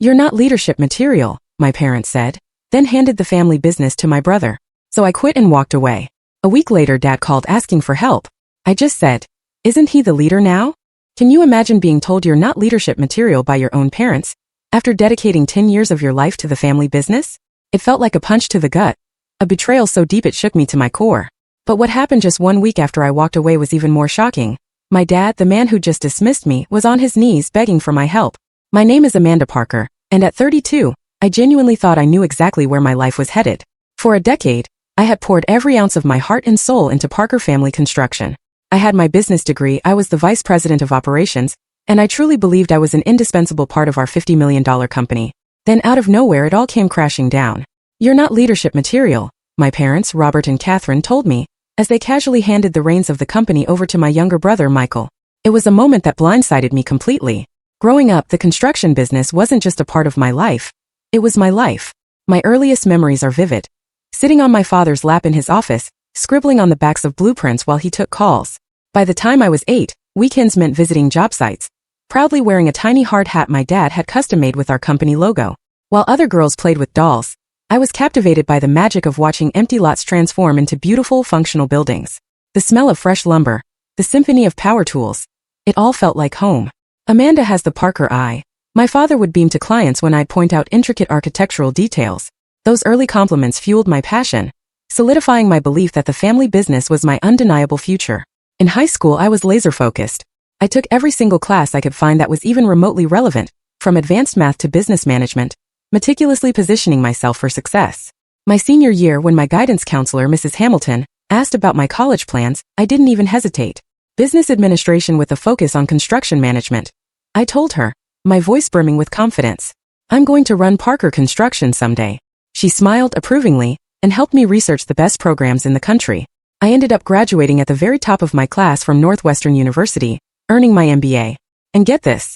"You're not leadership material," my parents said, then handed the family business to my brother. So I quit and walked away. A week later, Dad called asking for help. I just said, "Isn't he the leader now?" Can you imagine being told you're not leadership material by your own parents after dedicating 10 years of your life to the family business? It felt like a punch to the gut, a betrayal so deep it shook me to my core. But what happened just 1 week after I walked away was even more shocking. My dad, the man who just dismissed me, was on his knees begging for my help. My name is Amanda Parker, and at 32, I genuinely thought I knew exactly where my life was headed. For a decade, I had poured every ounce of my heart and soul into Parker Family Construction. I had my business degree, I was the vice president of operations, and I truly believed I was an indispensable part of our $50 million company. Then out of nowhere it all came crashing down. "You're not leadership material," my parents, Robert and Catherine, told me, as they casually handed the reins of the company over to my younger brother, Michael. It was a moment that blindsided me completely. Growing up, the construction business wasn't just a part of my life. It was my life. My earliest memories are vivid. Sitting on my father's lap in his office, scribbling on the backs of blueprints while he took calls. By the time I was 8, weekends meant visiting job sites, proudly wearing a tiny hard hat my dad had custom-made with our company logo. While other girls played with dolls, I was captivated by the magic of watching empty lots transform into beautiful, functional buildings. The smell of fresh lumber, the symphony of power tools, it all felt like home. Amanda has the Parker eye. My father would beam to clients when I'd point out intricate architectural details. Those early compliments fueled my passion, solidifying my belief that the family business was my undeniable future. In high school, I was laser-focused. I took every single class I could find that was even remotely relevant, from advanced math to business management, meticulously positioning myself for success. My senior year, when my guidance counselor, Mrs. Hamilton, asked about my college plans, I didn't even hesitate. Business administration with a focus on construction management. I told her, my voice brimming with confidence, "I'm going to run Parker Construction someday." She smiled approvingly and helped me research the best programs in the country. I ended up graduating at the very top of my class from Northwestern University, earning my MBA. And get this,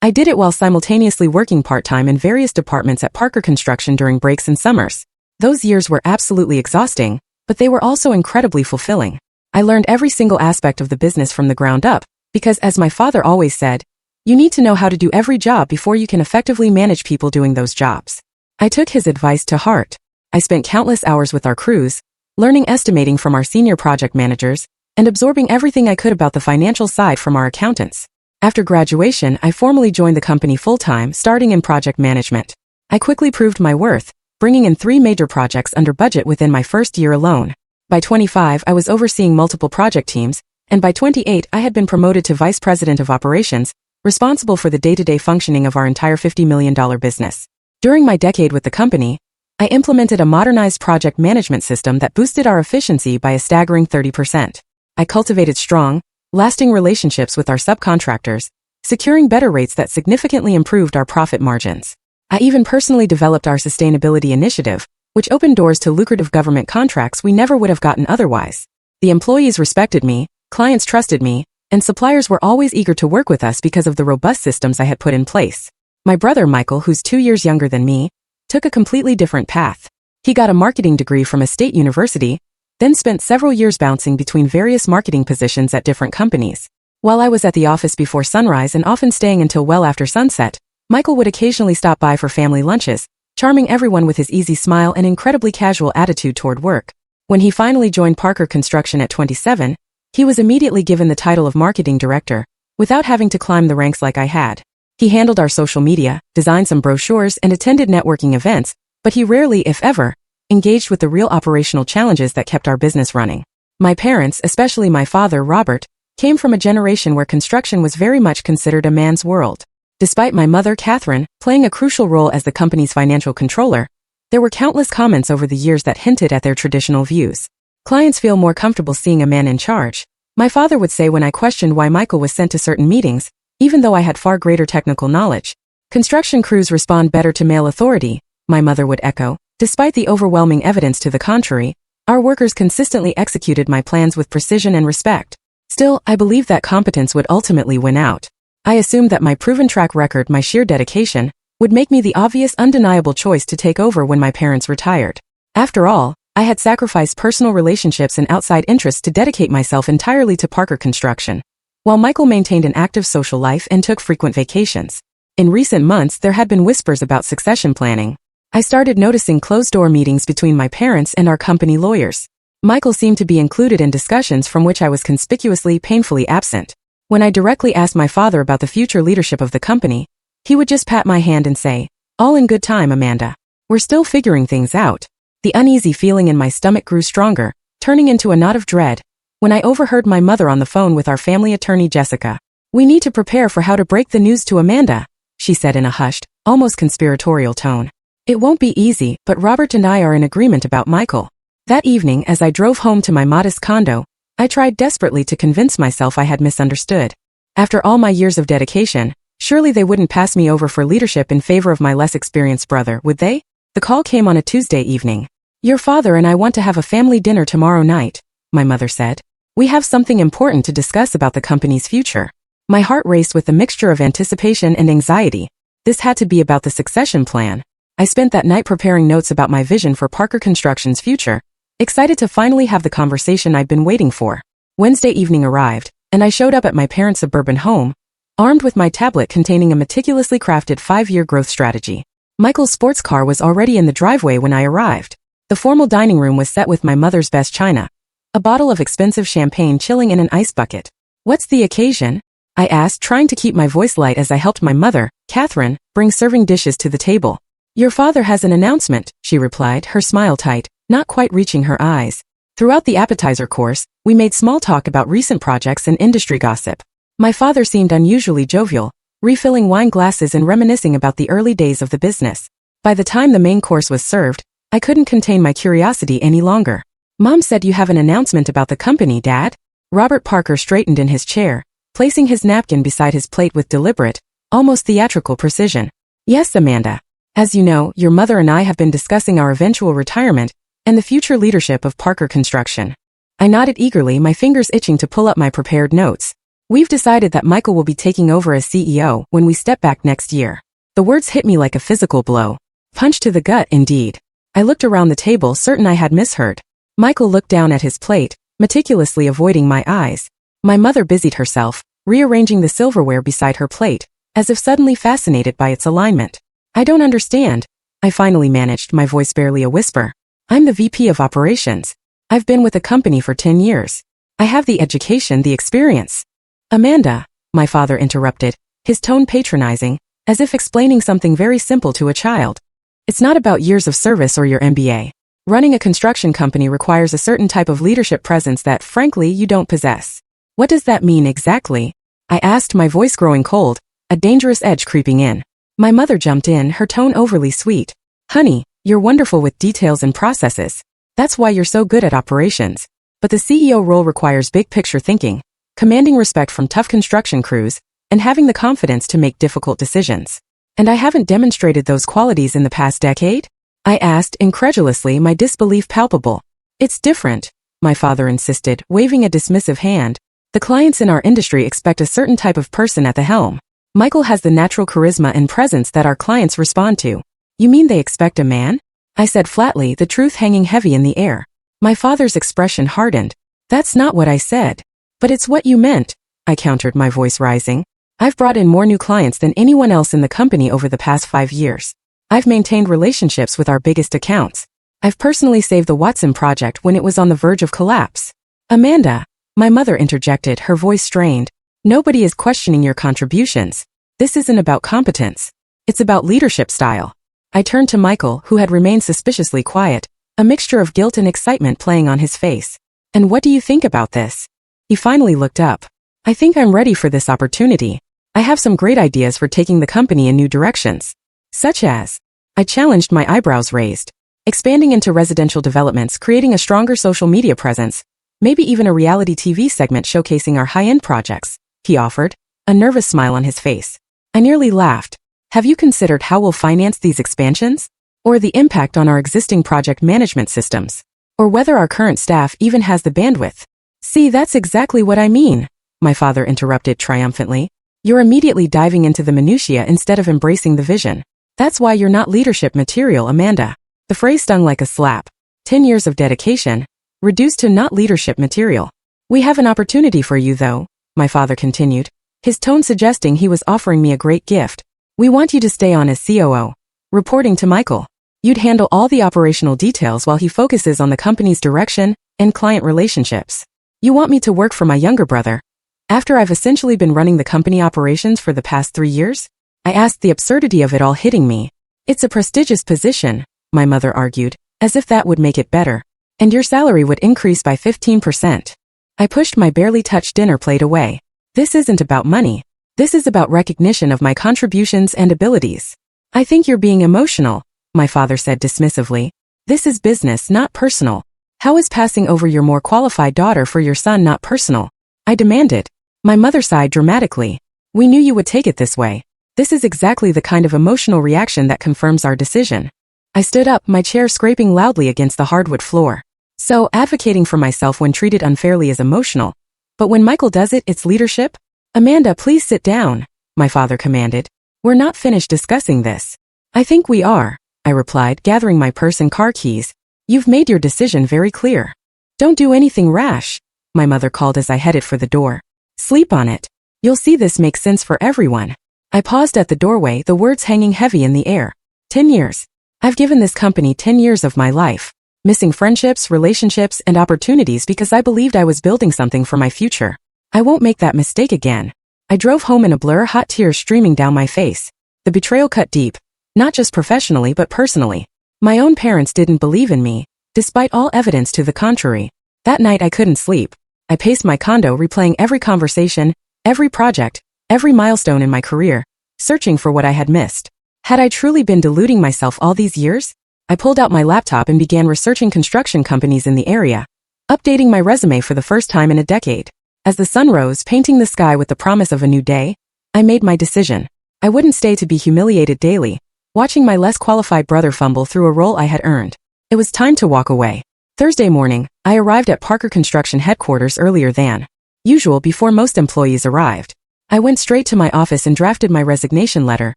I did it while simultaneously working part-time in various departments at Parker Construction during breaks and summers. Those years were absolutely exhausting, but they were also incredibly fulfilling. I learned every single aspect of the business from the ground up, because as my father always said, you need to know how to do every job before you can effectively manage people doing those jobs. I took his advice to heart. I spent countless hours with our crews, learning estimating from our senior project managers, and absorbing everything I could about the financial side from our accountants. After graduation, I formally joined the company full-time, starting in project management. I quickly proved my worth, bringing in 3 major projects under budget within my first year alone. By 25, I was overseeing multiple project teams, and by 28, I had been promoted to vice president of operations, responsible for the day-to-day functioning of our entire $50 million business. During my decade with the company, I implemented a modernized project management system that boosted our efficiency by a staggering 30%. I cultivated strong, lasting relationships with our subcontractors, securing better rates that significantly improved our profit margins. I even personally developed our sustainability initiative, which opened doors to lucrative government contracts we never would have gotten otherwise. The employees respected me, clients trusted me, and suppliers were always eager to work with us because of the robust systems I had put in place. My brother Michael, who's 2 years younger than me, took a completely different path. He got a marketing degree from a state university, then spent several years bouncing between various marketing positions at different companies. While I was at the office before sunrise and often staying until well after sunset, Michael would occasionally stop by for family lunches, charming everyone with his easy smile and incredibly casual attitude toward work. When he finally joined Parker Construction at 27, he was immediately given the title of marketing director, without having to climb the ranks like I had. He handled our social media, designed some brochures, and attended networking events, but he rarely, if ever, engaged with the real operational challenges that kept our business running. My parents, especially my father, Robert, came from a generation where construction was very much considered a man's world. Despite my mother, Catherine, playing a crucial role as the company's financial controller, there were countless comments over the years that hinted at their traditional views. Clients feel more comfortable seeing a man in charge, my father would say when I questioned why Michael was sent to certain meetings, even though I had far greater technical knowledge. Construction crews respond better to male authority, my mother would echo. Despite the overwhelming evidence to the contrary, our workers consistently executed my plans with precision and respect. Still, I believed that competence would ultimately win out. I assumed that my proven track record, my sheer dedication, would make me the obvious, undeniable choice to take over when my parents retired. After all, I had sacrificed personal relationships and outside interests to dedicate myself entirely to Parker Construction, while Michael maintained an active social life and took frequent vacations. In recent months, there had been whispers about succession planning. I started noticing closed-door meetings between my parents and our company lawyers. Michael seemed to be included in discussions from which I was conspicuously painfully absent. When I directly asked my father about the future leadership of the company, he would just pat my hand and say, "All in good time, Amanda. We're still figuring things out." The uneasy feeling in my stomach grew stronger, turning into a knot of dread, when I overheard my mother on the phone with our family attorney Jessica. "We need to prepare for how to break the news to Amanda," she said in a hushed, almost conspiratorial tone. "It won't be easy, but Robert and I are in agreement about Michael." That evening, as I drove home to my modest condo, I tried desperately to convince myself I had misunderstood. After all my years of dedication, surely they wouldn't pass me over for leadership in favor of my less experienced brother, would they? The call came on a Tuesday evening. "Your father and I want to have a family dinner tomorrow night," my mother said. "We have something important to discuss about the company's future." My heart raced with a mixture of anticipation and anxiety. This had to be about the succession plan. I spent that night preparing notes about my vision for Parker Construction's future, excited to finally have the conversation I'd been waiting for. Wednesday evening arrived, and I showed up at my parents' suburban home, armed with my tablet containing a meticulously crafted 5-year growth strategy. Michael's sports car was already in the driveway when I arrived. The formal dining room was set with my mother's best china, a bottle of expensive champagne chilling in an ice bucket. "What's the occasion?" I asked, trying to keep my voice light as I helped my mother, Catherine, bring serving dishes to the table. "Your father has an announcement," she replied, her smile tight, not quite reaching her eyes. Throughout the appetizer course, we made small talk about recent projects and industry gossip. My father seemed unusually jovial, refilling wine glasses and reminiscing about the early days of the business. By the time the main course was served, I couldn't contain my curiosity any longer. "Mom said you have an announcement about the company, Dad?" Robert Parker straightened in his chair, placing his napkin beside his plate with deliberate, almost theatrical precision. "Yes, Amanda. As you know, your mother and I have been discussing our eventual retirement and the future leadership of Parker Construction." I nodded eagerly, my fingers itching to pull up my prepared notes. "We've decided that Michael will be taking over as CEO when we step back next year." The words hit me like a physical blow. Punch to the gut, indeed. I looked around the table, certain I had misheard. Michael looked down at his plate, meticulously avoiding my eyes. My mother busied herself, rearranging the silverware beside her plate, as if suddenly fascinated by its alignment. "I don't understand," I finally managed, my voice barely a whisper. "I'm the VP of Operations. I've been with the company for 10 years. I have the education, the experience." "Amanda," my father interrupted, his tone patronizing, as if explaining something very simple to a child. "It's not about years of service or your MBA. Running a construction company requires a certain type of leadership presence that, frankly, you don't possess." "What does that mean exactly?" I asked, my voice growing cold, a dangerous edge creeping in. My mother jumped in, her tone overly sweet. "Honey, you're wonderful with details and processes. That's why you're so good at operations. But the CEO role requires big-picture thinking, commanding respect from tough construction crews, and having the confidence to make difficult decisions. And I haven't demonstrated those qualities in the past decade?" I asked, incredulously, my disbelief palpable. "It's different," my father insisted, waving a dismissive hand. "The clients in our industry expect a certain type of person at the helm. Michael has the natural charisma and presence that our clients respond to." "You mean they expect a man?" I said flatly, the truth hanging heavy in the air. My father's expression hardened. "That's not what I said." "But it's what you meant," I countered, my voice rising. "I've brought in more new clients than anyone else in the company over the past 5 years. I've maintained relationships with our biggest accounts. I've personally saved the Watson project when it was on the verge of collapse." "Amanda," my mother interjected, her voice strained. "Nobody is questioning your contributions. This isn't about competence. It's about leadership style." I turned to Michael, who had remained suspiciously quiet, a mixture of guilt and excitement playing on his face. "And what do you think about this?" He finally looked up. "I think I'm ready for this opportunity. I have some great ideas for taking the company in new directions." "Such as?" I challenged, my eyebrows raised. "Expanding into residential developments, creating a stronger social media presence, maybe even a reality TV segment showcasing our high-end projects," he offered, a nervous smile on his face. I nearly laughed. "Have you considered how we'll finance these expansions? Or the impact on our existing project management systems? Or whether our current staff even has the bandwidth?" "See, that's exactly what I mean," my father interrupted triumphantly. "You're immediately diving into the minutiae instead of embracing the vision. That's why you're not leadership material, Amanda." The phrase stung like a slap. 10 years of dedication, reduced to not leadership material. "We have an opportunity for you, though," my father continued, his tone suggesting he was offering me a great gift. We want you to stay on as COO, reporting to Michael. You'd handle all the operational details while he focuses on the company's direction and client relationships. You want me to work for my younger brother, after I've essentially been running the company operations for the past 3 years? I asked, the absurdity of it all hitting me. It's a prestigious position, my mother argued, as if that would make it better. And your salary would increase by 15%. I pushed my barely touched dinner plate away. This isn't about money. This is about recognition of my contributions and abilities. I think you're being emotional, my father said dismissively. This is business, not personal. How is passing over your more qualified daughter for your son not personal? I demanded. My mother sighed dramatically. We knew you would take it this way. This is exactly the kind of emotional reaction that confirms our decision. I stood up, my chair scraping loudly against the hardwood floor. So, advocating for myself when treated unfairly is emotional. But when Michael does it, it's leadership? Amanda, please sit down, my father commanded. We're not finished discussing this. I think we are, I replied, gathering my purse and car keys. You've made your decision very clear. Don't do anything rash, my mother called as I headed for the door. Sleep on it. You'll see this makes sense for everyone. I paused at the doorway, the words hanging heavy in the air. 10 years. I've given this company 10 years of my life, missing friendships, relationships, and opportunities because I believed I was building something for my future. I won't make that mistake again. I drove home in a blur, hot tears streaming down my face. The betrayal cut deep, not just professionally but personally. My own parents didn't believe in me, despite all evidence to the contrary. That night I couldn't sleep. I paced my condo, replaying every conversation, every project, every milestone in my career, searching for what I had missed. Had I truly been deluding myself all these years? I pulled out my laptop and began researching construction companies in the area, updating my resume for the first time in a decade. As the sun rose, painting the sky with the promise of a new day, I made my decision. I wouldn't stay to be humiliated daily, watching my less qualified brother fumble through a role I had earned. It was time to walk away. Thursday morning, I arrived at Parker Construction headquarters earlier than usual before most employees arrived. I went straight to my office and drafted my resignation letter,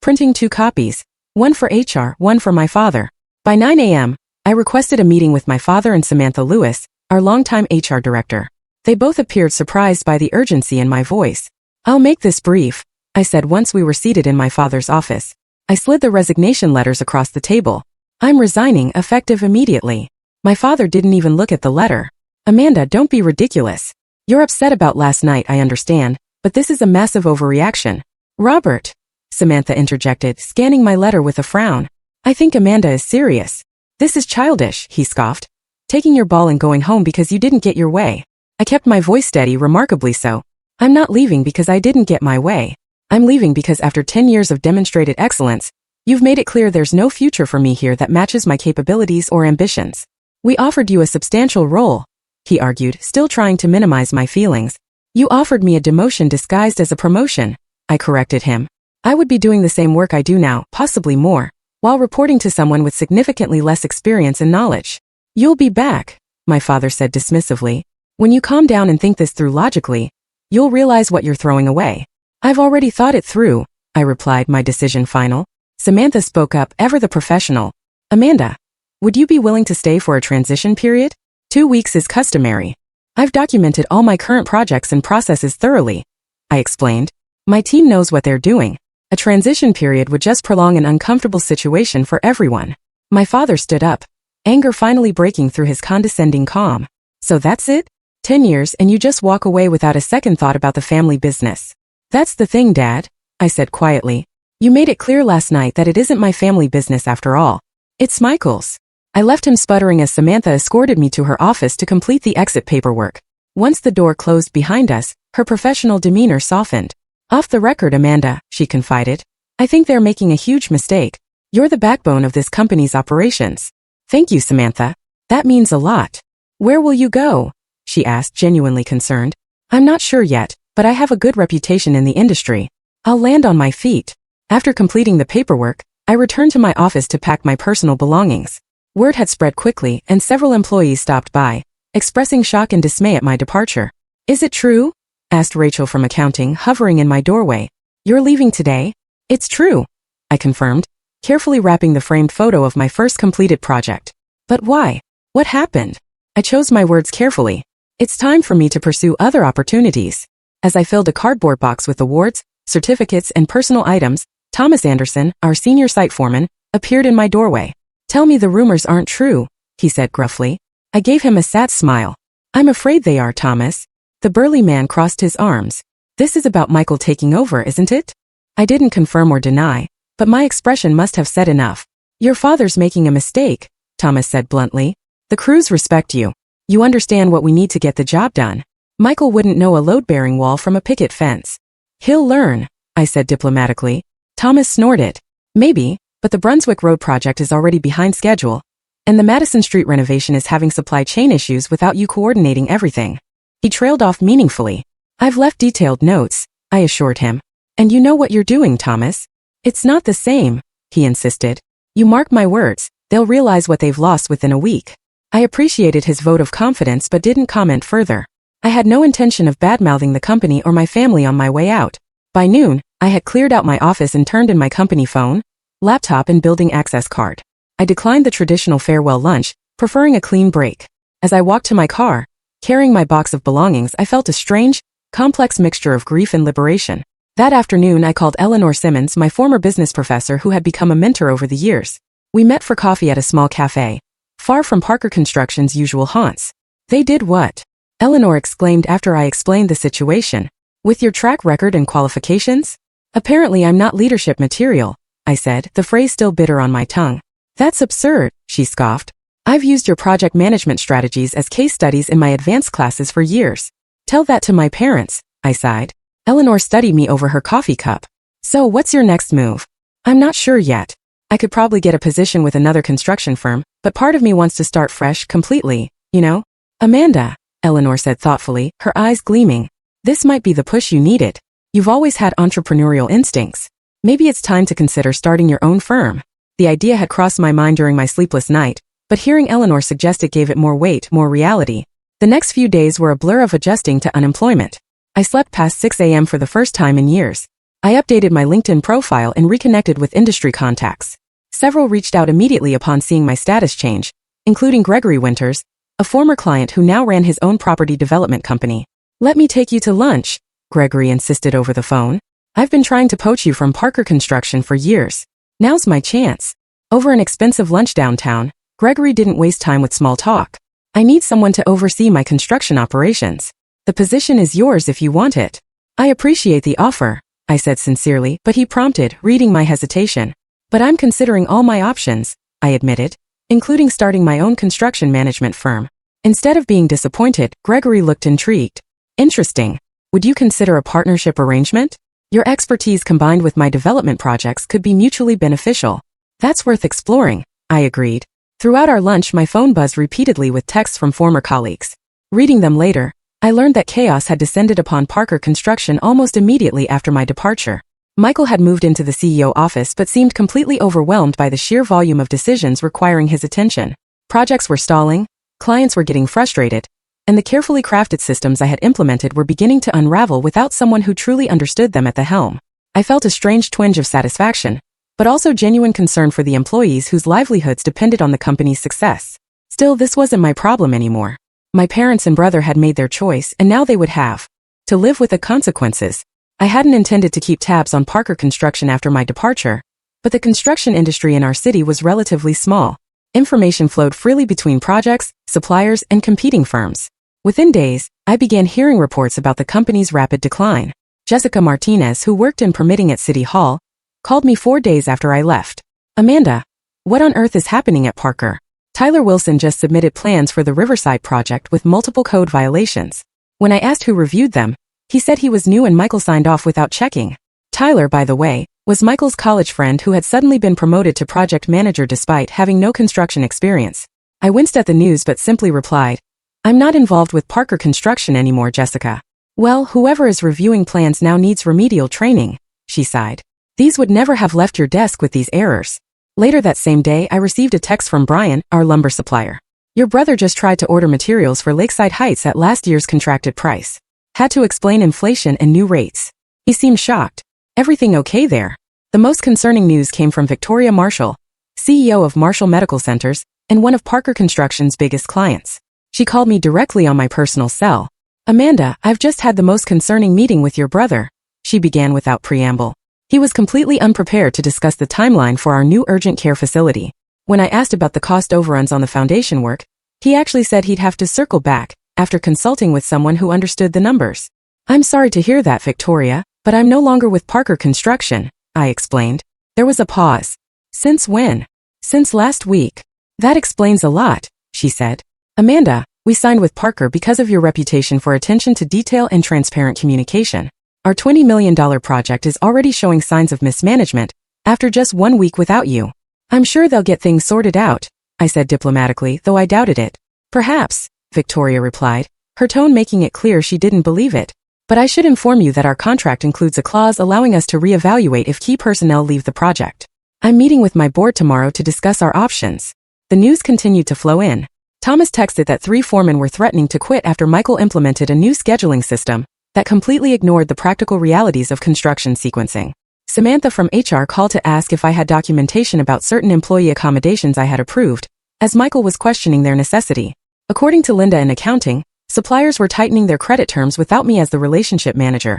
printing 2 copies, one for HR, one for my father. By 9 a.m., I requested a meeting with my father and Samantha Lewis, our longtime HR director. They both appeared surprised by the urgency in my voice. I'll make this brief, I said once we were seated in my father's office. I slid the resignation letters across the table. I'm resigning, effective immediately. My father didn't even look at the letter. Amanda, don't be ridiculous. You're upset about last night, I understand, but this is a massive overreaction. Robert, Samantha interjected, scanning my letter with a frown. I think Amanda is serious. This is childish, he scoffed. Taking your ball and going home because you didn't get your way. I kept my voice steady, remarkably so. I'm not leaving because I didn't get my way. I'm leaving because after 10 years of demonstrated excellence, you've made it clear there's no future for me here that matches my capabilities or ambitions. We offered you a substantial role, he argued, still trying to minimize my feelings. You offered me a demotion disguised as a promotion, I corrected him. I would be doing the same work I do now, possibly more, while reporting to someone with significantly less experience and knowledge. You'll be back, my father said dismissively. When you calm down and think this through logically, you'll realize what you're throwing away. I've already thought it through, I replied, my decision final. Samantha spoke up, ever the professional. Amanda, would you be willing to stay for a transition period? 2 weeks is customary. I've documented all my current projects and processes thoroughly, I explained. My team knows what they're doing. A transition period would just prolong an uncomfortable situation for everyone. My father stood up, anger finally breaking through his condescending calm. So that's it? 10 years and you just walk away without a second thought about the family business. That's the thing, Dad, I said quietly. You made it clear last night that it isn't my family business after all. It's Michael's. I left him sputtering as Samantha escorted me to her office to complete the exit paperwork. Once the door closed behind us, her professional demeanor softened. Off the record, Amanda, she confided. I think they're making a huge mistake. You're the backbone of this company's operations. Thank you, Samantha. That means a lot. Where will you go? She asked, genuinely concerned. I'm not sure yet, but I have a good reputation in the industry. I'll land on my feet. After completing the paperwork, I returned to my office to pack my personal belongings. Word had spread quickly, and several employees stopped by, expressing shock and dismay at my departure. Is it true? Asked Rachel from accounting, hovering in my doorway. You're leaving today? It's true, I confirmed, carefully wrapping the framed photo of my first completed project. But why? What happened? I chose my words carefully. It's time for me to pursue other opportunities. As I filled a cardboard box with awards, certificates, and personal items, Thomas Anderson, our senior site foreman, appeared in my doorway. "Tell me the rumors aren't true," he said gruffly. I gave him a sad smile. "I'm afraid they are, Thomas." The burly man crossed his arms. "This is about Michael taking over, isn't it?" I didn't confirm or deny, but my expression must have said enough. "Your father's making a mistake," Thomas said bluntly. "The crews respect you. You understand what we need to get the job done. Michael wouldn't know a load-bearing wall from a picket fence." "He'll learn," I said diplomatically. Thomas snorted. "Maybe, but the Brunswick Road project is already behind schedule, and the Madison Street renovation is having supply chain issues without you coordinating everything." He trailed off meaningfully. "I've left detailed notes," I assured him. "And you know what you're doing, Thomas." "It's not the same," he insisted. "You mark my words, they'll realize what they've lost within a week." I appreciated his vote of confidence but didn't comment further. I had no intention of badmouthing the company or my family on my way out. By noon, I had cleared out my office and turned in my company phone, laptop and building access card. I declined the traditional farewell lunch, preferring a clean break. As I walked to my car, carrying my box of belongings, I felt a strange, complex mixture of grief and liberation. That afternoon, I called Eleanor Simmons, my former business professor who had become a mentor over the years. We met for coffee at a small cafe, far from Parker Construction's usual haunts. "They did what?" Eleanor exclaimed after I explained the situation. "With your track record and qualifications? Apparently I'm not leadership material," I said, the phrase still bitter on my tongue. "That's absurd," she scoffed. "I've used your project management strategies as case studies in my advanced classes for years." "Tell that to my parents," I sighed. Eleanor studied me over her coffee cup. "So what's your next move?" "I'm not sure yet. I could probably get a position with another construction firm, but part of me wants to start fresh completely, you know?" "Amanda," Eleanor said thoughtfully, her eyes gleaming. "This might be the push you needed. You've always had entrepreneurial instincts. Maybe it's time to consider starting your own firm." The idea had crossed my mind during my sleepless night, but hearing Eleanor suggest it gave it more weight, more reality. The next few days were a blur of adjusting to unemployment. I slept past 6 a.m. for the first time in years. I updated my LinkedIn profile and reconnected with industry contacts. Several reached out immediately upon seeing my status change, including Gregory Winters, a former client who now ran his own property development company. "Let me take you to lunch," Gregory insisted over the phone. "I've been trying to poach you from Parker Construction for years. Now's my chance." Over an expensive lunch downtown, Gregory didn't waste time with small talk. "I need someone to oversee my construction operations. The position is yours if you want it." "I appreciate the offer," I said sincerely, but he prompted, reading my hesitation. "But I'm considering all my options," I admitted, including starting my own construction management firm. Instead of being disappointed, Gregory looked intrigued. "Interesting. Would you consider a partnership arrangement? Your expertise combined with my development projects could be mutually beneficial." "That's worth exploring," I agreed. Throughout our lunch, my phone buzzed repeatedly with texts from former colleagues. Reading them later, I learned that chaos had descended upon Parker Construction almost immediately after my departure. Michael had moved into the CEO office but seemed completely overwhelmed by the sheer volume of decisions requiring his attention. Projects were stalling, clients were getting frustrated, and the carefully crafted systems I had implemented were beginning to unravel without someone who truly understood them at the helm. I felt a strange twinge of satisfaction, but also genuine concern for the employees whose livelihoods depended on the company's success. Still, this wasn't my problem anymore. My parents and brother had made their choice, and now they would have to live with the consequences. I hadn't intended to keep tabs on Parker Construction after my departure, but the construction industry in our city was relatively small. Information flowed freely between projects, suppliers, and competing firms. Within days, I began hearing reports about the company's rapid decline. Jessica Martinez, who worked in permitting at City Hall, called me 4 days after I left. "Amanda, what on earth is happening at Parker? Tyler Wilson just submitted plans for the Riverside project with multiple code violations. When I asked who reviewed them, he said he was new and Michael signed off without checking." Tyler, by the way, was Michael's college friend who had suddenly been promoted to project manager despite having no construction experience. I winced at the news but simply replied, "I'm not involved with Parker Construction anymore, Jessica." "Well, whoever is reviewing plans now needs remedial training," she sighed. "These would never have left your desk with these errors." Later that same day, I received a text from Brian, our lumber supplier. "Your brother just tried to order materials for Lakeside Heights at last year's contracted price. Had to explain inflation and new rates. He seemed shocked. Everything okay there?" The most concerning news came from Victoria Marshall, CEO of Marshall Medical Centers, and one of Parker Construction's biggest clients. She called me directly on my personal cell. "Amanda, I've just had the most concerning meeting with your brother," she began without preamble. He was completely unprepared to discuss the timeline for our new urgent care facility. When I asked about the cost overruns on the foundation work, he actually said he'd have to circle back after consulting with someone who understood the numbers. I'm sorry to hear that, Victoria, but I'm no longer with Parker Construction, I explained. There was a pause. Since when? Since last week. That explains a lot, she said. Amanda, we signed with Parker because of your reputation for attention to detail and transparent communication. Our $20 million project is already showing signs of mismanagement after just 1 week without you. I'm sure they'll get things sorted out, I said diplomatically, though I doubted it. Perhaps, Victoria replied, her tone making it clear she didn't believe it. But I should inform you that our contract includes a clause allowing us to reevaluate if key personnel leave the project. I'm meeting with my board tomorrow to discuss our options. The news continued to flow in. Thomas texted that 3 foremen were threatening to quit after Michael implemented a new scheduling system that completely ignored the practical realities of construction sequencing. Samantha from HR called to ask if I had documentation about certain employee accommodations I had approved, as Michael was questioning their necessity. According to Linda in accounting, suppliers were tightening their credit terms without me as the relationship manager.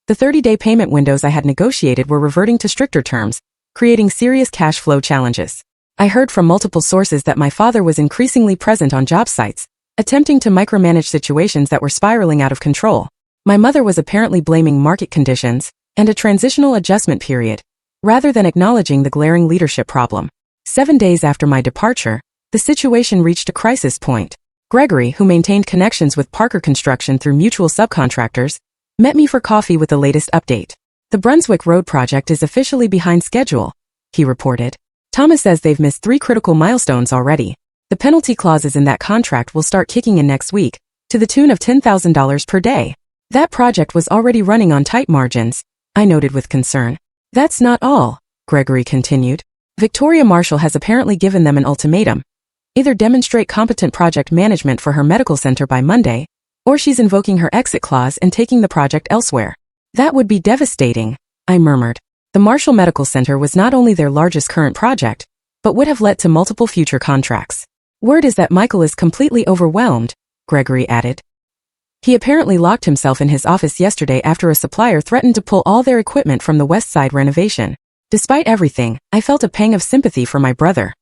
The 30-day payment windows I had negotiated were reverting to stricter terms, creating serious cash flow challenges. I heard from multiple sources that my father was increasingly present on job sites, attempting to micromanage situations that were spiraling out of control. My mother was apparently blaming market conditions and a transitional adjustment period, rather than acknowledging the glaring leadership problem. 7 days after my departure, the situation reached a crisis point. Gregory, who maintained connections with Parker Construction through mutual subcontractors, met me for coffee with the latest update. The Brunswick Road project is officially behind schedule, he reported. Thomas says they've missed 3 critical milestones already. The penalty clauses in that contract will start kicking in next week, to the tune of $10,000 per day. That project was already running on tight margins, I noted with concern. That's not all, Gregory continued. Victoria Marshall has apparently given them an ultimatum. Either demonstrate competent project management for her medical center by Monday, or she's invoking her exit clause and taking the project elsewhere. That would be devastating, I murmured. The Marshall Medical Center was not only their largest current project, but would have led to multiple future contracts. Word is that Michael is completely overwhelmed, Gregory added. He apparently locked himself in his office yesterday after a supplier threatened to pull all their equipment from the West Side renovation. Despite everything, I felt a pang of sympathy for my brother.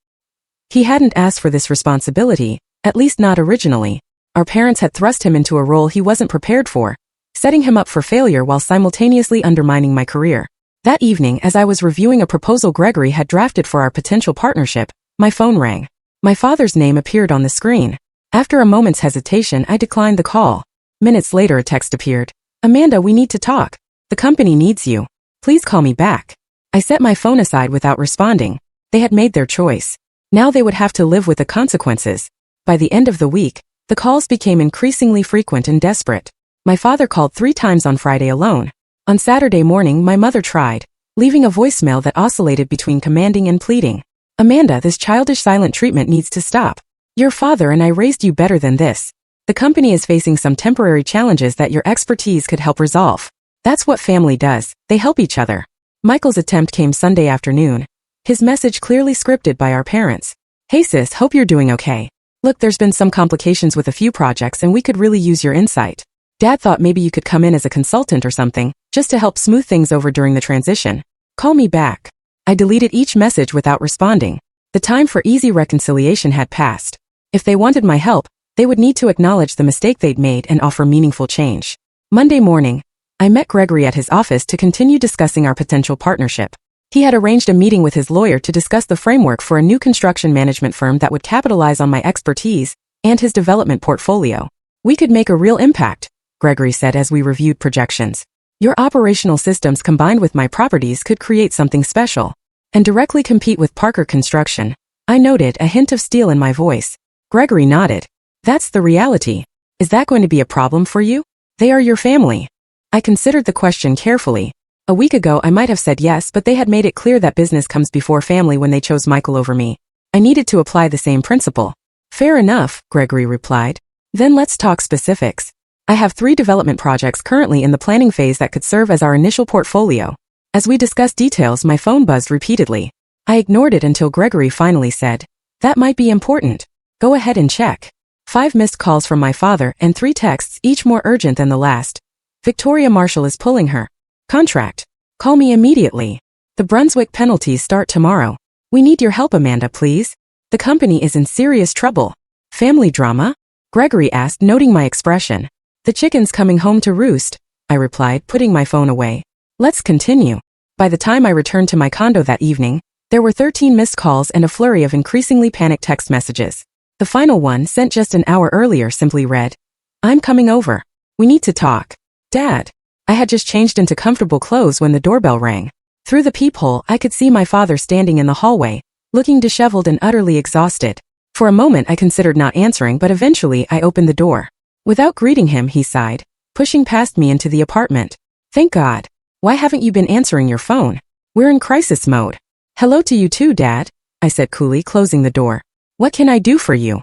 He hadn't asked for this responsibility, at least not originally. Our parents had thrust him into a role he wasn't prepared for, setting him up for failure while simultaneously undermining my career. That evening, as I was reviewing a proposal Gregory had drafted for our potential partnership, my phone rang. My father's name appeared on the screen. After a moment's hesitation, I declined the call. Minutes later, a text appeared. Amanda, we need to talk. The company needs you. Please call me back. I set my phone aside without responding. They had made their choice. Now they would have to live with the consequences. By the end of the week, the calls became increasingly frequent and desperate. My father called 3 times on Friday alone. On Saturday morning, my mother tried, leaving a voicemail that oscillated between commanding and pleading. Amanda, this childish silent treatment needs to stop. Your father and I raised you better than this. The company is facing some temporary challenges that your expertise could help resolve. That's what family does, they help each other. Michael's attempt came Sunday afternoon. His message clearly scripted by our parents. Hey sis, hope you're doing okay. Look, there's been some complications with a few projects and we could really use your insight. Dad thought maybe you could come in as a consultant or something, just to help smooth things over during the transition. Call me back. I deleted each message without responding. The time for easy reconciliation had passed. If they wanted my help, they would need to acknowledge the mistake they'd made and offer meaningful change. Monday morning, I met Gregory at his office to continue discussing our potential partnership. He had arranged a meeting with his lawyer to discuss the framework for a new construction management firm that would capitalize on my expertise and his development portfolio. We could make a real impact, Gregory said as we reviewed projections. Your operational systems combined with my properties could create something special and directly compete with Parker Construction. I noted, a hint of steel in my voice. Gregory nodded. That's the reality. Is that going to be a problem for you? They are your family. I considered the question carefully. A week ago I might have said yes, but they had made it clear that business comes before family when they chose Michael over me. I needed to apply the same principle. Fair enough, Gregory replied. Then let's talk specifics. I have 3 development projects currently in the planning phase that could serve as our initial portfolio. As we discussed details, my phone buzzed repeatedly. I ignored it until Gregory finally said, that might be important. Go ahead and check. 5 missed calls from my father and 3 texts, each more urgent than the last. Victoria Marshall is pulling her contract. Call me immediately. The Brunswick penalties start tomorrow. We need your help, Amanda, please. The company is in serious trouble. Family drama? Gregory asked, noting my expression. The chicken's coming home to roost, I replied, putting my phone away. Let's continue. By the time I returned to my condo that evening, there were 13 missed calls and a flurry of increasingly panicked text messages. The final one, sent just an hour earlier, simply read, I'm coming over. We need to talk. Dad. I had just changed into comfortable clothes when the doorbell rang. Through the peephole, I could see my father standing in the hallway, looking disheveled and utterly exhausted. For a moment I considered not answering, but eventually I opened the door. Without greeting him, he sighed, pushing past me into the apartment. Thank God. Why haven't you been answering your phone? We're in crisis mode. Hello to you too, Dad, I said coolly, closing the door. What can I do for you?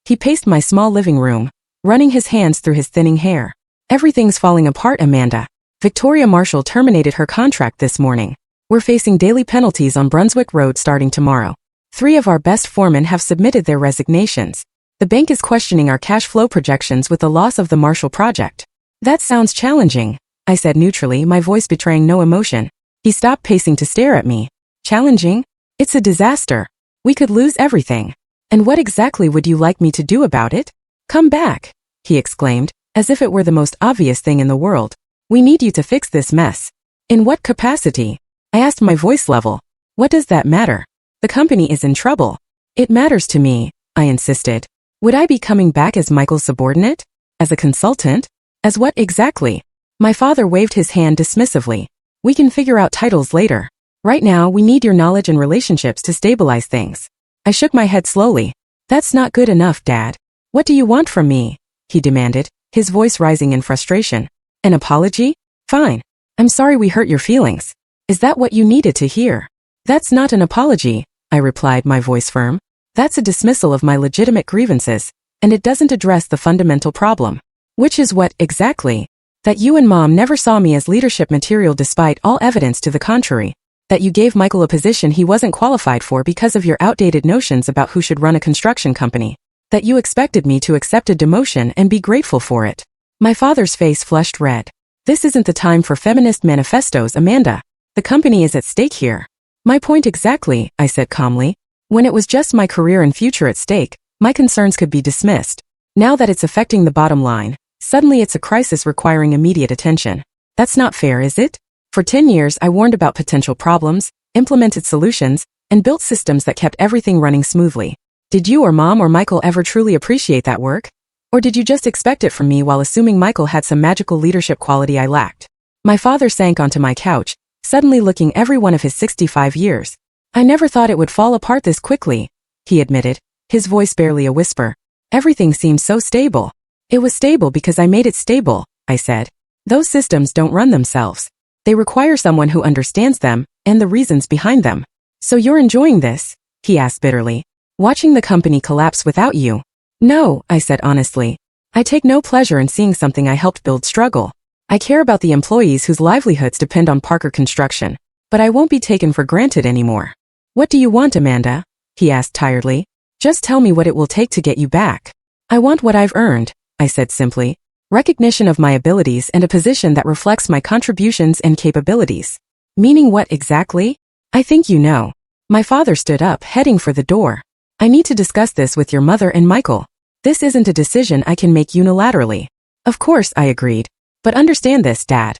He paced my small living room, running his hands through his thinning hair. Everything's falling apart, Amanda. Victoria Marshall terminated her contract this morning. We're facing daily penalties on Brunswick Road starting tomorrow. 3 of our best foremen have submitted their resignations. The bank is questioning our cash flow projections with the loss of the Marshall project. That sounds challenging, I said neutrally, my voice betraying no emotion. He stopped pacing to stare at me. Challenging? It's a disaster. We could lose everything. And what exactly would you like me to do about it? Come back, he exclaimed, as if it were the most obvious thing in the world. We need you to fix this mess. In what capacity? I asked, my voice level. What does that matter? The company is in trouble. It matters to me, I insisted. Would I be coming back as Michael's subordinate? As a consultant? As what exactly? My father waved his hand dismissively. We can figure out titles later. Right now, we need your knowledge and relationships to stabilize things. I shook my head slowly. That's not good enough, Dad. What do you want from me? He demanded, his voice rising in frustration. An apology? Fine. I'm sorry we hurt your feelings. Is that what you needed to hear? That's not an apology, I replied, my voice firm. That's a dismissal of my legitimate grievances, and it doesn't address the fundamental problem. Which is what, exactly? That you and Mom never saw me as leadership material despite all evidence to the contrary. That you gave Michael a position he wasn't qualified for because of your outdated notions about who should run a construction company. That you expected me to accept a demotion and be grateful for it. My father's face flushed red. This isn't the time for feminist manifestos, Amanda. The company is at stake here. My point exactly, I said calmly. When it was just my career and future at stake, my concerns could be dismissed. Now that it's affecting the bottom line, suddenly it's a crisis requiring immediate attention. That's not fair, is it? For 10 years, I warned about potential problems, implemented solutions, and built systems that kept everything running smoothly. Did you or Mom or Michael ever truly appreciate that work? Or did you just expect it from me while assuming Michael had some magical leadership quality I lacked? My father sank onto my couch, suddenly looking every one of his 65 years. I never thought it would fall apart this quickly, he admitted, his voice barely a whisper. Everything seemed so stable. It was stable because I made it stable, I said. Those systems don't run themselves. They require someone who understands them and the reasons behind them. So you're enjoying this? He asked bitterly. Watching the company collapse without you? No, I said honestly. I take no pleasure in seeing something I helped build struggle. I care about the employees whose livelihoods depend on Parker Construction, but I won't be taken for granted anymore. What do you want, Amanda? He asked tiredly. Just tell me what it will take to get you back. I want what I've earned, I said simply. Recognition of my abilities and a position that reflects my contributions and capabilities. Meaning what exactly? I think you know. My father stood up, heading for the door. I need to discuss this with your mother and Michael. This isn't a decision I can make unilaterally. Of course, I agreed. But understand this, Dad.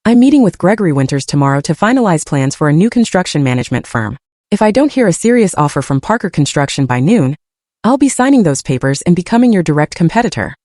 I'm meeting with Gregory Winters tomorrow to finalize plans for a new construction management firm. If I don't hear a serious offer from Parker Construction by noon, I'll be signing those papers and becoming your direct competitor.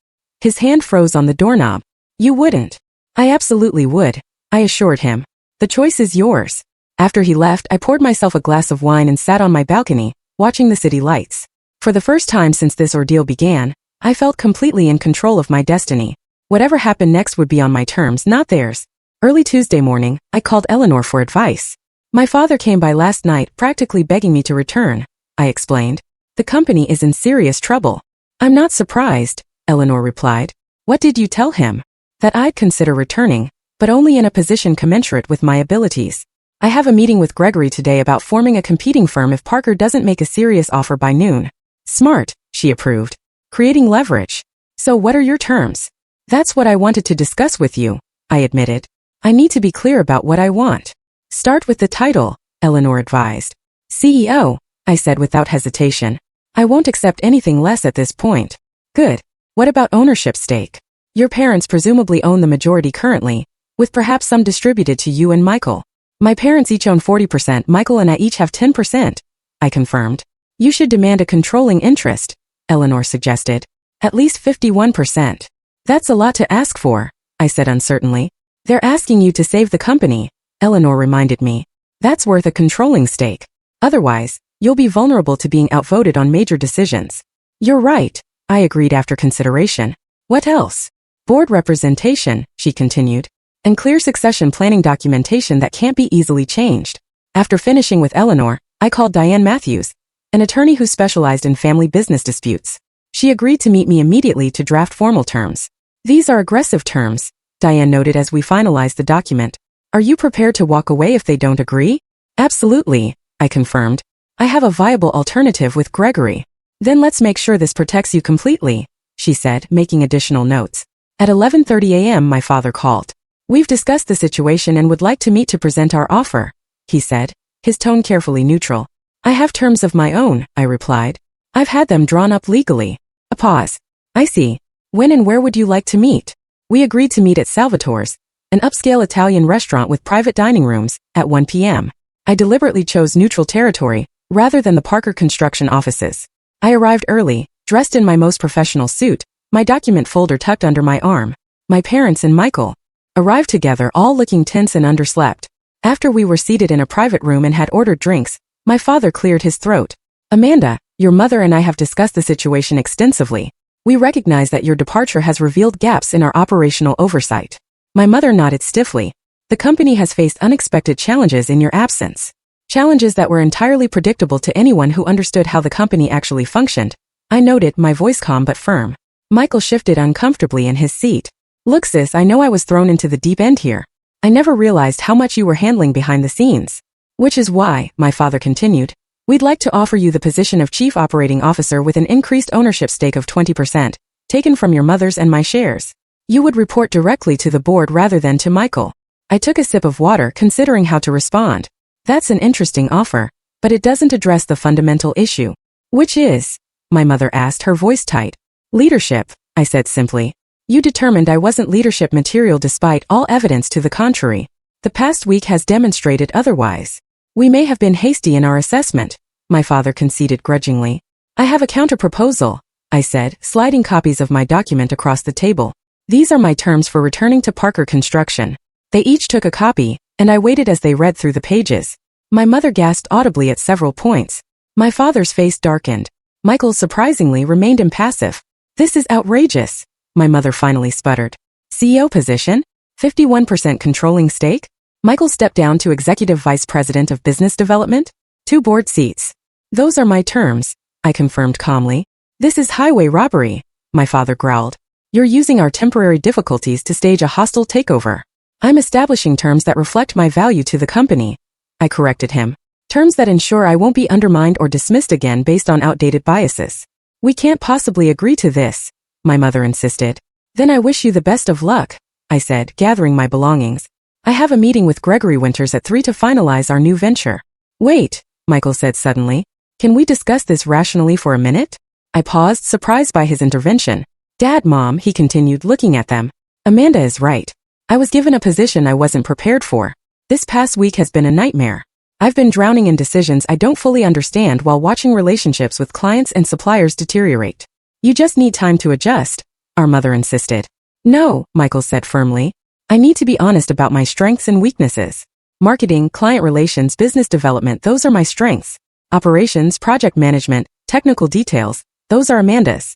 His hand froze on the doorknob. You wouldn't. I absolutely would, I assured him. The choice is yours. After he left, I poured myself a glass of wine and sat on my balcony, watching the city lights. For the first time since this ordeal began, I felt completely in control of my destiny. Whatever happened next would be on my terms, not theirs. Early Tuesday morning, I called Eleanor for advice. My father came by last night, practically begging me to return, I explained. The company is in serious trouble. I'm not surprised, Eleanor replied. What did you tell him? That I'd consider returning, but only in a position commensurate with my abilities. I have a meeting with Gregory today about forming a competing firm if Parker doesn't make a serious offer by noon. Smart, she approved. Creating leverage. So what are your terms? That's what I wanted to discuss with you, I admitted. I need to be clear about what I want. Start with the title, Eleanor advised. CEO, I said without hesitation. I won't accept anything less at this point. Good. What about ownership stake? Your parents presumably own the majority currently, with perhaps some distributed to you and Michael. My parents each own 40%, Michael and I each have 10%, I confirmed. You should demand a controlling interest, Eleanor suggested. At least 51%. That's a lot to ask for, I said uncertainly. They're asking you to save the company, Eleanor reminded me. That's worth a controlling stake. Otherwise, you'll be vulnerable to being outvoted on major decisions. You're right, I agreed after consideration. What else? Board representation, she continued, and clear succession planning documentation that can't be easily changed. After finishing with Eleanor, I called Diane Matthews, an attorney who specialized in family business disputes. She agreed to meet me immediately to draft formal terms. These are aggressive terms, Diane noted as we finalized the document. Are you prepared to walk away if they don't agree? Absolutely, I confirmed. I have a viable alternative with Gregory. Then let's make sure this protects you completely, she said, making additional notes. At 11:30 a.m. my father called. We've discussed the situation and would like to meet to present our offer, he said, his tone carefully neutral. I have terms of my own, I replied. I've had them drawn up legally. A pause. I see. When and where would you like to meet? We agreed to meet at Salvatore's, an upscale Italian restaurant with private dining rooms, at 1 p.m. I deliberately chose neutral territory, rather than the Parker construction offices. I arrived early, dressed in my most professional suit, my document folder tucked under my arm. My parents and Michael arrived together, all looking tense and underslept. After we were seated in a private room and had ordered drinks, my father cleared his throat. Amanda, your mother and I have discussed the situation extensively. We recognize that your departure has revealed gaps in our operational oversight. My mother nodded stiffly. The company has faced unexpected challenges in your absence. Challenges that were entirely predictable to anyone who understood how the company actually functioned. I noted, my voice calm but firm. Michael shifted uncomfortably in his seat. Look sis, I know I was thrown into the deep end here. I never realized how much you were handling behind the scenes. Which is why, my father continued, we'd like to offer you the position of Chief Operating Officer with an increased ownership stake of 20%, taken from your mother's and my shares. You would report directly to the board rather than to Michael. I took a sip of water, considering how to respond. That's an interesting offer, but it doesn't address the fundamental issue. Which is? My mother asked, her voice tight. Leadership, I said simply. You determined I wasn't leadership material despite all evidence to the contrary. The past week has demonstrated otherwise. We may have been hasty in our assessment, my father conceded grudgingly. I have a counter-proposal, I said, sliding copies of my document across the table. These are my terms for returning to Parker Construction. They each took a copy, and I waited as they read through the pages. My mother gasped audibly at several points. My father's face darkened. Michael surprisingly remained impassive. This is outrageous, my mother finally sputtered. CEO position? 51% controlling stake? Michael stepped down to Executive Vice President of Business Development? 2 board seats. Those are my terms, I confirmed calmly. This is highway robbery, my father growled. You're using our temporary difficulties to stage a hostile takeover. I'm establishing terms that reflect my value to the company, I corrected him. Terms that ensure I won't be undermined or dismissed again based on outdated biases. We can't possibly agree to this, my mother insisted. Then I wish you the best of luck, I said, gathering my belongings. I have a meeting with Gregory Winters at 3 to finalize our new venture. Wait, Michael said suddenly. Can we discuss this rationally for a minute? I paused, surprised by his intervention. Dad, Mom, he continued, looking at them. Amanda is right. I was given a position I wasn't prepared for. This past week has been a nightmare. I've been drowning in decisions I don't fully understand while watching relationships with clients and suppliers deteriorate. You just need time to adjust, our mother insisted. No, Michael said firmly. I need to be honest about my strengths and weaknesses. Marketing, client relations, business development, those are my strengths. Operations, project management, technical details, those are Amanda's.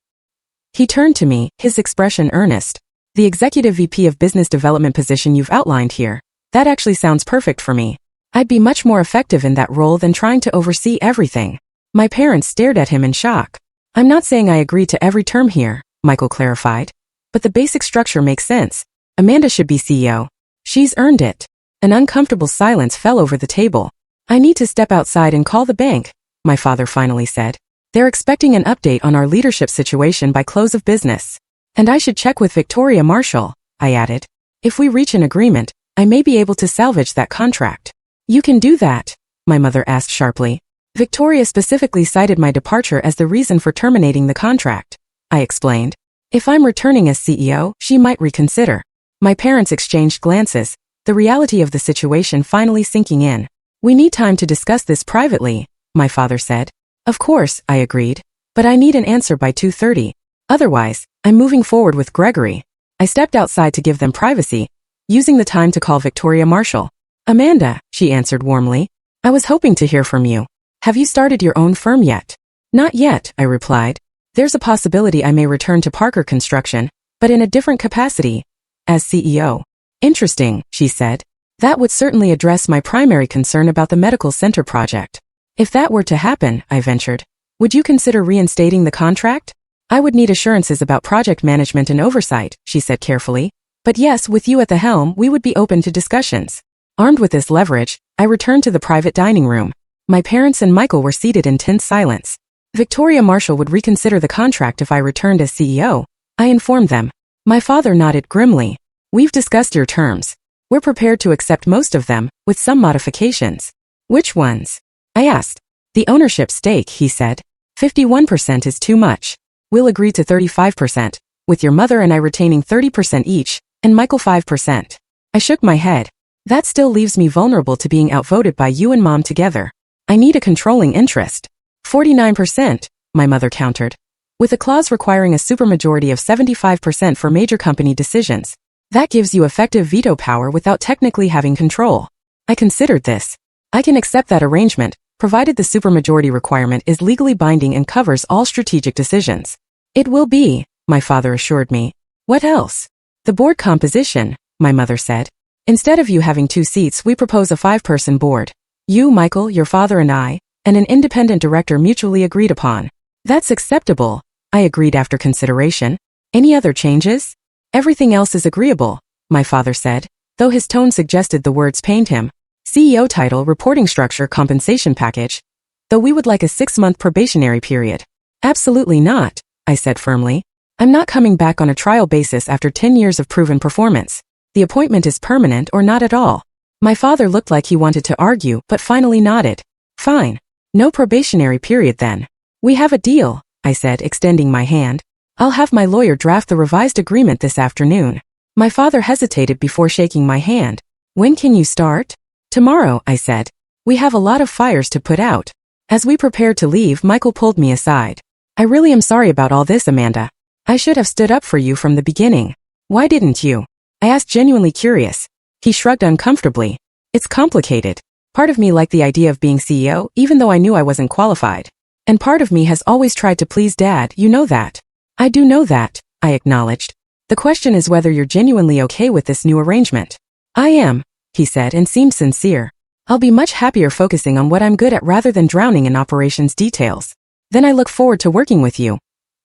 He turned to me, his expression earnest. The Executive VP of Business Development position you've outlined here, that actually sounds perfect for me. I'd be much more effective in that role than trying to oversee everything. My parents stared at him in shock. I'm not saying I agree to every term here, Michael clarified. But the basic structure makes sense. Amanda should be CEO. She's earned it. An uncomfortable silence fell over the table. I need to step outside and call the bank, my father finally said. They're expecting an update on our leadership situation by close of business. And I should check with Victoria Marshall, I added. If we reach an agreement, I may be able to salvage that contract. You can do that? My mother asked sharply. Victoria specifically cited my departure as the reason for terminating the contract. I explained. If I'm returning as CEO, she might reconsider. My parents exchanged glances, the reality of the situation finally sinking in. We need time to discuss this privately, my father said. Of course, I agreed. But I need an answer by 2:30. Otherwise, I'm moving forward with Gregory. I stepped outside to give them privacy, using the time to call Victoria Marshall. Amanda, she answered warmly. I was hoping to hear from you. Have you started your own firm yet? Not yet, I replied. There's a possibility I may return to Parker Construction, but in a different capacity, as CEO. Interesting, she said. That would certainly address my primary concern about the medical center project. If that were to happen, I ventured, would you consider reinstating the contract? I would need assurances about project management and oversight, she said carefully. But yes, with you at the helm, we would be open to discussions. Armed with this leverage, I returned to the private dining room. My parents and Michael were seated in tense silence. Victoria Marshall would reconsider the contract if I returned as CEO, I informed them. My father nodded grimly. We've discussed your terms. We're prepared to accept most of them, with some modifications. Which ones? I asked. The ownership stake, he said. 51% is too much. We'll agree to 35%, with your mother and I retaining 30% each, and Michael 5%. I shook my head. That still leaves me vulnerable to being outvoted by you and Mom together. I need a controlling interest. 49%, my mother countered. With a clause requiring a supermajority of 75% for major company decisions. That gives you effective veto power without technically having control. I considered this. I can accept that arrangement, provided the supermajority requirement is legally binding and covers all strategic decisions. It will be, my father assured me. What else? The board composition, my mother said. Instead of you having 2 seats, we propose a 5-person board. You, Michael, your father and I, and an independent director mutually agreed upon. That's acceptable, I agreed after consideration. Any other changes? Everything else is agreeable, my father said, though his tone suggested the words pained him. CEO title, reporting structure, compensation package. Though we would like a 6-month probationary period. Absolutely not, I said firmly. I'm not coming back on a trial basis after 10 years of proven performance. The appointment is permanent or not at all. My father looked like he wanted to argue, but finally nodded. Fine. No probationary period then. We have a deal, I said, extending my hand. I'll have my lawyer draft the revised agreement this afternoon. My father hesitated before shaking my hand. When can you start? Tomorrow, I said. We have a lot of fires to put out. As we prepared to leave, Michael pulled me aside. I really am sorry about all this, Amanda. I should have stood up for you from the beginning. Why didn't you? I asked, genuinely curious. He shrugged uncomfortably. It's complicated. Part of me liked the idea of being CEO, even though I knew I wasn't qualified. And part of me has always tried to please Dad, you know that. I do know that, I acknowledged. The question is whether you're genuinely okay with this new arrangement. I am, he said, and seemed sincere. I'll be much happier focusing on what I'm good at rather than drowning in operations details. Then I look forward to working with you,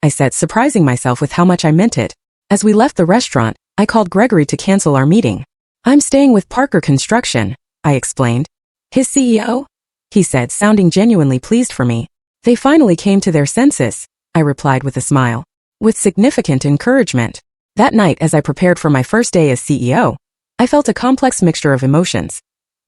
I said, surprising myself with how much I meant it. As we left the restaurant, I called Gregory to cancel our meeting. I'm staying with Parker Construction, I explained. His CEO? He said, sounding genuinely pleased for me. They finally came to their senses, I replied with a smile. With significant encouragement. That night, as I prepared for my first day as CEO, I felt a complex mixture of emotions.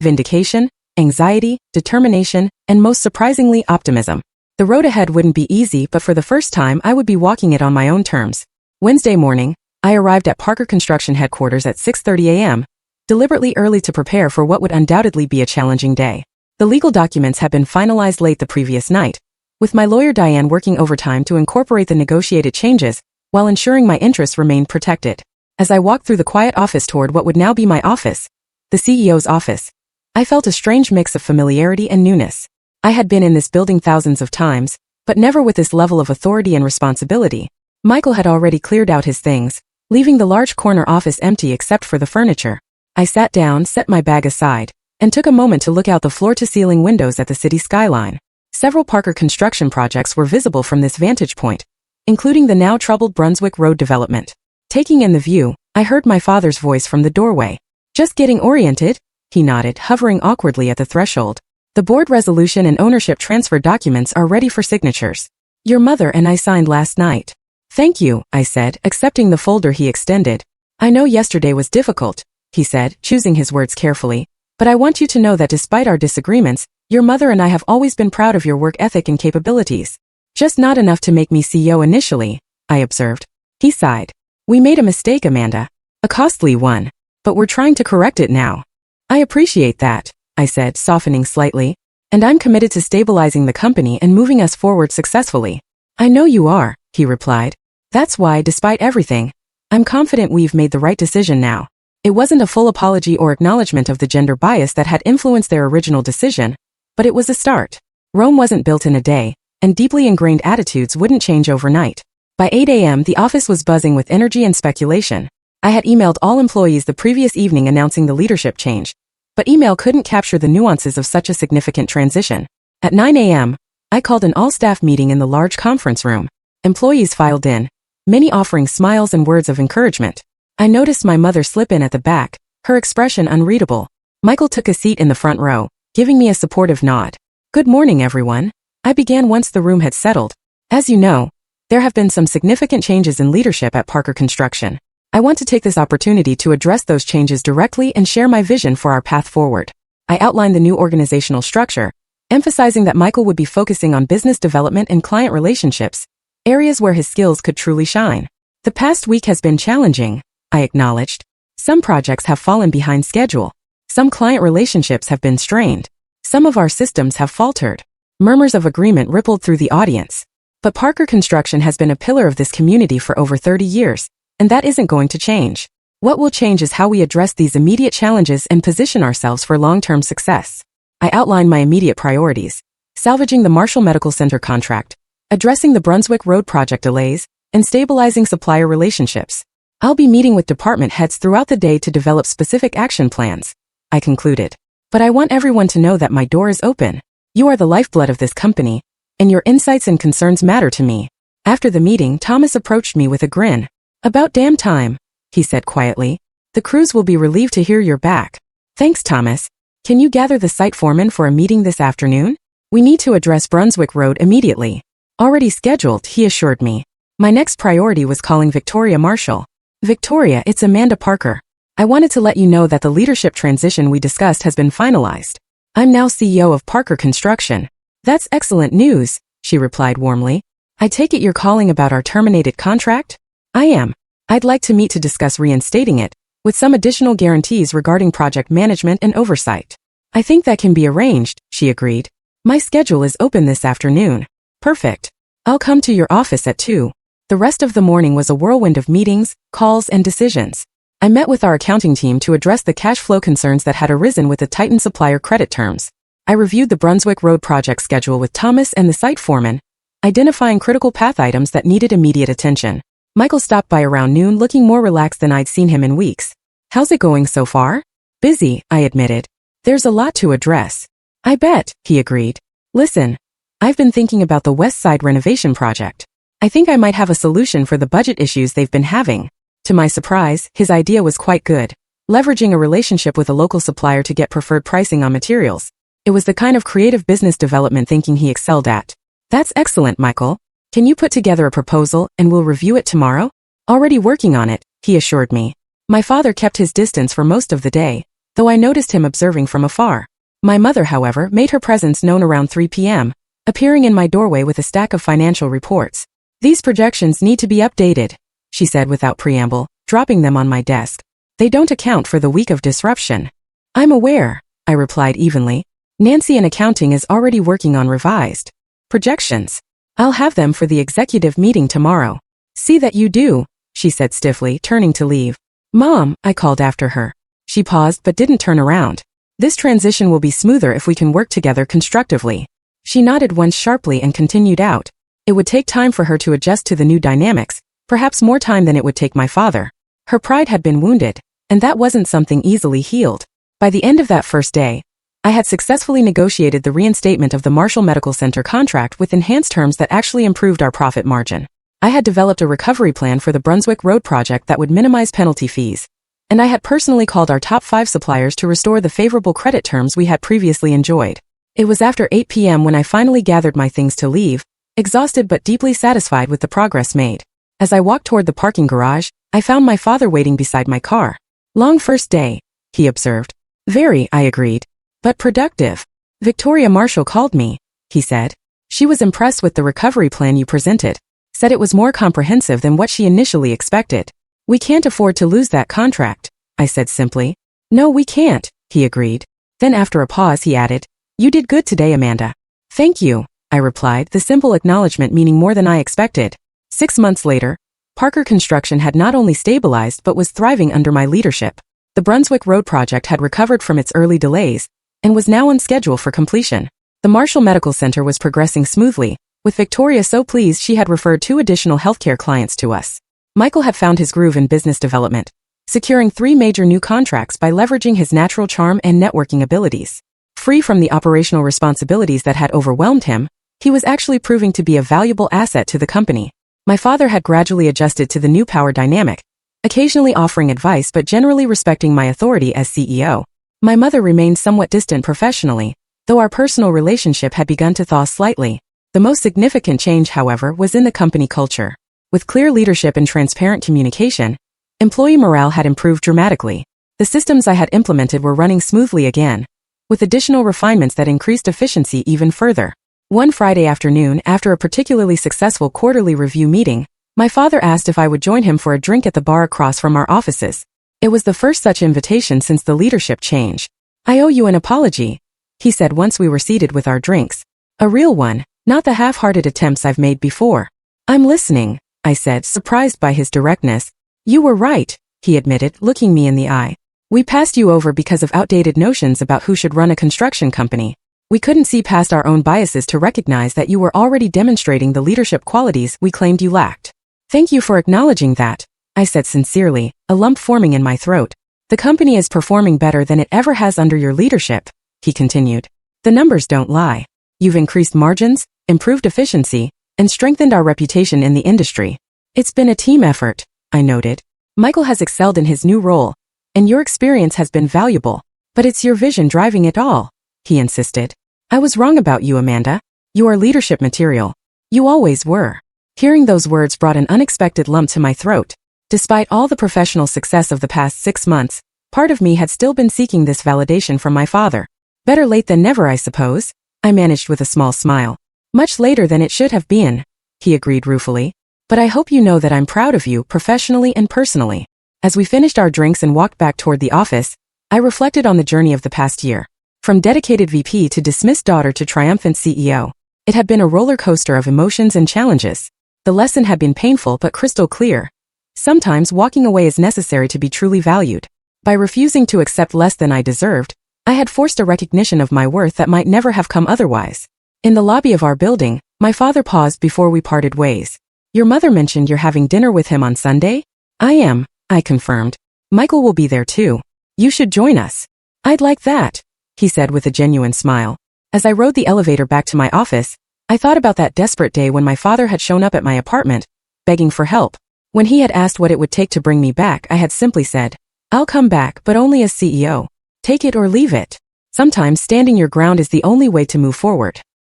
Vindication, anxiety, determination, and most surprisingly, optimism. The road ahead wouldn't be easy, but for the first time, I would be walking it on my own terms. Wednesday morning, I arrived at Parker Construction headquarters at 6:30 a.m., deliberately early to prepare for what would undoubtedly be a challenging day. The legal documents had been finalized late the previous night, with my lawyer Diane working overtime to incorporate the negotiated changes while ensuring my interests remained protected. As I walked through the quiet office toward what would now be my office, the CEO's office, I felt a strange mix of familiarity and newness. I had been in this building thousands of times, but never with this level of authority and responsibility. Michael had already cleared out his things, leaving the large corner office empty except for the furniture. I sat down, set my bag aside, and took a moment to look out the floor-to-ceiling windows at the city skyline. Several Parker construction projects were visible from this vantage point, including the now troubled Brunswick Road development. Taking in the view, I heard my father's voice from the doorway. Just getting oriented? He nodded, hovering awkwardly at the threshold. The board resolution and ownership transfer documents are ready for signatures. Your mother and I signed last night. Thank you, I said, accepting the folder he extended. I know yesterday was difficult, he said, choosing his words carefully, But I want you to know that despite our disagreements, your mother and I have always been proud of your work ethic and capabilities. Just not enough to make me CEO initially, I observed. He sighed. We made a mistake, Amanda. A costly one. But we're trying to correct it now. I appreciate that, I said, softening slightly. And I'm committed to stabilizing the company and moving us forward successfully. I know you are, he replied. That's why, despite everything, I'm confident we've made the right decision now. It wasn't a full apology or acknowledgement of the gender bias that had influenced their original decision, but it was a start. Rome wasn't built in a day, and deeply ingrained attitudes wouldn't change overnight. By 8 a.m., the office was buzzing with energy and speculation. I had emailed all employees the previous evening announcing the leadership change, but email couldn't capture the nuances of such a significant transition. At 9 a.m., I called an all-staff meeting in the large conference room. Employees filed in, many offering smiles and words of encouragement. I noticed my mother slip in at the back, her expression unreadable. Michael took a seat in the front row, giving me a supportive nod. Good morning, everyone. I began once the room had settled. As you know, there have been some significant changes in leadership at Parker Construction. I want to take this opportunity to address those changes directly and share my vision for our path forward. I outlined the new organizational structure, emphasizing that Michael would be focusing on business development and client relationships, areas where his skills could truly shine. The past week has been challenging, I acknowledged. Some projects have fallen behind schedule. Some client relationships have been strained. Some of our systems have faltered. Murmurs of agreement rippled through the audience. But Parker Construction has been a pillar of this community for over 30 years, and that isn't going to change. What will change is how we address these immediate challenges and position ourselves for long-term success. I outlined my immediate priorities: salvaging the Marshall Medical Center contract, addressing the Brunswick Road project delays, and stabilizing supplier relationships. I'll be meeting with department heads throughout the day to develop specific action plans, I concluded. But I want everyone to know that my door is open. You are the lifeblood of this company, and your insights and concerns matter to me. After the meeting, Thomas approached me with a grin. About damn time, he said quietly. The crews will be relieved to hear you're back. Thanks, Thomas. Can you gather the site foreman for a meeting this afternoon? We need to address Brunswick Road immediately. Already scheduled, he assured me. My next priority was calling Victoria Marshall. Victoria, it's Amanda Parker. I wanted to let you know that the leadership transition we discussed has been finalized. I'm now CEO of Parker Construction. That's excellent news, she replied warmly. I take it you're calling about our terminated contract? I am. I'd like to meet to discuss reinstating it, with some additional guarantees regarding project management and oversight. I think that can be arranged, she agreed. My schedule is open this afternoon. Perfect. I'll come to your office at 2. The rest of the morning was a whirlwind of meetings, calls, and decisions. I met with our accounting team to address the cash flow concerns that had arisen with the tightened supplier credit terms. I reviewed the Brunswick Road project schedule with Thomas and the site foreman, identifying critical path items that needed immediate attention. Michael stopped by around noon looking more relaxed than I'd seen him in weeks. How's it going so far? Busy, I admitted. There's a lot to address. I bet, he agreed. Listen, I've been thinking about the West Side renovation project. I think I might have a solution for the budget issues they've been having. To my surprise, his idea was quite good, leveraging a relationship with a local supplier to get preferred pricing on materials. It was the kind of creative business development thinking he excelled at. That's excellent, Michael. Can you put together a proposal and we'll review it tomorrow? Already working on it, he assured me. My father kept his distance for most of the day, though I noticed him observing from afar. My mother, however, made her presence known around 3 p.m., appearing in my doorway with a stack of financial reports. These projections need to be updated, she said without preamble, dropping them on my desk. They don't account for the week of disruption. I'm aware, I replied evenly. Nancy in accounting is already working on revised projections. I'll have them for the executive meeting tomorrow. See that you do, she said stiffly, turning to leave. Mom, I called after her. She paused but didn't turn around. This transition will be smoother if we can work together constructively. She nodded once sharply and continued out. It would take time for her to adjust to the new dynamics, perhaps more time than it would take my father. Her pride had been wounded, and that wasn't something easily healed. By the end of that first day, I had successfully negotiated the reinstatement of the Marshall Medical Center contract with enhanced terms that actually improved our profit margin. I had developed a recovery plan for the Brunswick Road project that would minimize penalty fees, and I had personally called our top 5 suppliers to restore the favorable credit terms we had previously enjoyed. It was after 8 p.m. when I finally gathered my things to leave, exhausted but deeply satisfied with the progress made. As I walked toward the parking garage, I found my father waiting beside my car. Long first day, he observed. Very, I agreed. But productive. Victoria Marshall called me, he said. She was impressed with the recovery plan you presented. Said it was more comprehensive than what she initially expected. We can't afford to lose that contract, I said simply. No, we can't, he agreed. Then after a pause he added, You did good today, Amanda. Thank you, I replied, the simple acknowledgement meaning more than I expected. 6 months later, Parker Construction had not only stabilized but was thriving under my leadership. The Brunswick Road project had recovered from its early delays and was now on schedule for completion. The Marshall Medical Center was progressing smoothly, with Victoria so pleased she had referred 2 additional healthcare clients to us. Michael had found his groove in business development, securing 3 major new contracts by leveraging his natural charm and networking abilities. Free from the operational responsibilities that had overwhelmed him, he was actually proving to be a valuable asset to the company. My father had gradually adjusted to the new power dynamic, occasionally offering advice but generally respecting my authority as CEO. My mother remained somewhat distant professionally, though our personal relationship had begun to thaw slightly. The most significant change, however, was in the company culture. With clear leadership and transparent communication, employee morale had improved dramatically. The systems I had implemented were running smoothly again, with additional refinements that increased efficiency even further. One Friday afternoon, after a particularly successful quarterly review meeting, my father asked if I would join him for a drink at the bar across from our offices. It was the first such invitation since the leadership change. I owe you an apology, he said once we were seated with our drinks. A real one, not the half-hearted attempts I've made before. I'm listening, I said, surprised by his directness. You were right, he admitted, looking me in the eye. We passed you over because of outdated notions about who should run a construction company. We couldn't see past our own biases to recognize that you were already demonstrating the leadership qualities we claimed you lacked. Thank you for acknowledging that, I said sincerely, a lump forming in my throat. The company is performing better than it ever has under your leadership, he continued. The numbers don't lie. You've increased margins, improved efficiency, and strengthened our reputation in the industry. It's been a team effort, I noted. Michael has excelled in his new role, and your experience has been valuable. But it's your vision driving it all, he insisted. I was wrong about you, Amanda. You are leadership material. You always were. Hearing those words brought an unexpected lump to my throat. Despite all the professional success of the past 6 months, part of me had still been seeking this validation from my father. Better late than never, I suppose, I managed with a small smile. Much later than it should have been, he agreed ruefully. But I hope you know that I'm proud of you professionally and personally. As we finished our drinks and walked back toward the office, I reflected on the journey of the past year. From dedicated VP to dismissed daughter to triumphant CEO, it had been a roller coaster of emotions and challenges. The lesson had been painful but crystal clear. Sometimes walking away is necessary to be truly valued. By refusing to accept less than I deserved, I had forced a recognition of my worth that might never have come otherwise. In the lobby of our building, my father paused before we parted ways. Your mother mentioned you're having dinner with him on Sunday? I am, I confirmed. Michael will be there too. You should join us. I'd like that, he said with a genuine smile. As I rode the elevator back to my office, I thought about that desperate day when my father had shown up at my apartment, begging for help. When he had asked what it would take to bring me back, I had simply said, I'll come back, but only as CEO. Take it or leave it. Sometimes standing your ground is the only way to move forward.